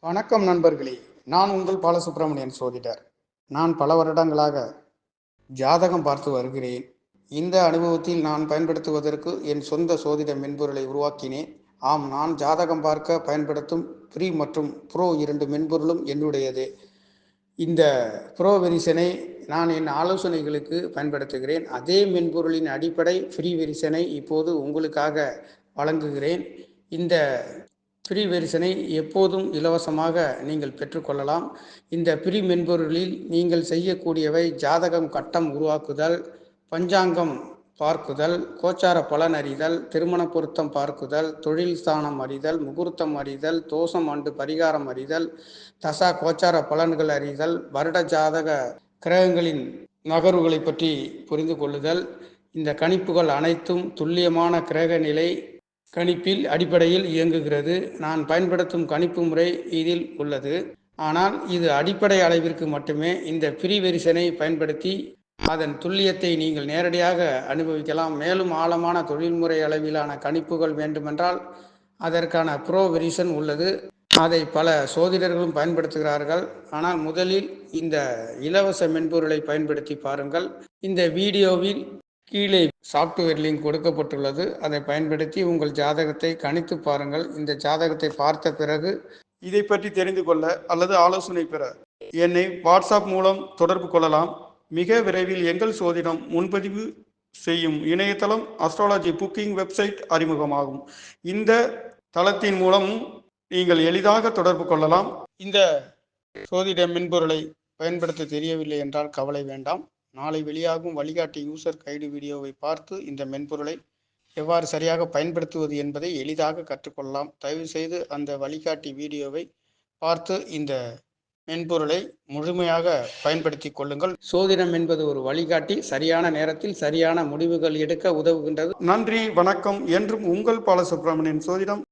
வணக்கம் நண்பர்களே. நான் உங்கள் பாலசுப்ரமணியன் சோதிடர். நான் பல வருடங்களாக ஜாதகம் பார்த்து வருகிறேன். இந்த அனுபவத்தில் நான் பயன்படுத்துவதற்கு என் சொந்த சோதிட மென்பொருளை உருவாக்கினேன். ஆம், நான் ஜாதகம் பார்க்க பயன்படுத்தும் ஃப்ரீ மற்றும் ப்ரோ 2 மென்பொருளும் என்னுடையதே. இந்த ப்ரோ வெரிசனை நான் என் ஆலோசனைகளுக்கு பயன்படுத்துகிறேன். அதே மென்பொருளின் அடிப்படை ஃப்ரீ வெரிசனை இப்போது உங்களுக்காக வழங்குகிறேன். இந்த ஃப்ரீ வெர்ஷனை எப்போதும் இலவசமாக நீங்கள் பெற்றுக்கொள்ளலாம். இந்த ஃப்ரீ மென்பொருளில் நீங்கள் செய்யக்கூடியவை ஜாதகம் கட்டம் உருவாக்குதல், பஞ்சாங்கம் பார்க்குதல், கோச்சார பலன் அறிதல், திருமண பொருத்தம் பார்க்குதல், தொழில் ஸ்தானம் அறிதல், முகூர்த்தம் அறிதல், தோஷம் ஆண்டு பரிகாரம் அறிதல், தசா கோச்சார பலன்கள் அறிதல், வருட ஜாதக கிரகங்களின் நகர்வுகளை பற்றி புரிந்து கொள்ளுதல். இந்த கணிப்புகள் அனைத்தும் துல்லியமான கிரக நிலை கணிப்பில் அடிப்படையில் இயங்குகிறது. நான் பயன்படுத்தும் கணிப்பு முறை இதில் உள்ளது. ஆனால் இது அடிப்படை அளவிற்கு மட்டுமே. இந்த ஃப்ரீ வெர்ஷனை பயன்படுத்தி அதன் துல்லியத்தை நீங்கள் நேரடியாக அனுபவிக்கலாம். மேலும் ஆழமான தொழில்முறை அளவிலான கணிப்புகள் வேண்டுமென்றால் அதற்கான ப்ரோ வெர்ஷன் உள்ளது. அதை பல சோதிடர்களும் பயன்படுத்துகிறார்கள். ஆனால் முதலில் இந்த இலவச மென்பொருளை பயன்படுத்தி பாருங்கள். இந்த வீடியோவில் கீழே சாப்ட்வேர் லிங்க் கொடுக்கப்பட்டுள்ளது. அதை பயன்படுத்தி உங்கள் ஜாதகத்தை கணித்து பாருங்கள். இந்த ஜாதகத்தை பார்த்த பிறகு இதை பற்றி தெரிந்து கொள்ள அல்லது ஆலோசனை பெற என்னை வாட்ஸ்அப் மூலம் தொடர்பு கொள்ளலாம். மிக விரைவில் எங்கள் சோதிடம் முன்பதிவு செய்யும் இணையதளம் அஸ்ட்ராலஜி புக்கிங் வெப்சைட் அறிமுகமாகும். இந்த தளத்தின் மூலமும் நீங்கள் எளிதாக தொடர்பு கொள்ளலாம். இந்த சோதிட மென்பொருளை பயன்படுத்த தெரியவில்லை என்றால் கவலை வேண்டாம். நாளை வெளியாகும் வழிகாட்டி யூசர் கைடு வீடியோவை பார்த்து இந்த மென்பொருளை எவ்வாறு சரியாக பயன்படுத்துவது என்பதை எளிதாக கற்றுக்கொள்ளலாம். தயவு செய்து அந்த வழிகாட்டி வீடியோவை பார்த்து இந்த மென்பொருளை முழுமையாக பயன்படுத்தி கொள்ளுங்கள். சோதிடம் என்பது ஒரு வழிகாட்டி. சரியான நேரத்தில் சரியான முடிவுகள் எடுக்க உதவுகின்றது. நன்றி, வணக்கம். என்றும் உங்கள் பாலசுப்ரமணியன் சோதிடம்.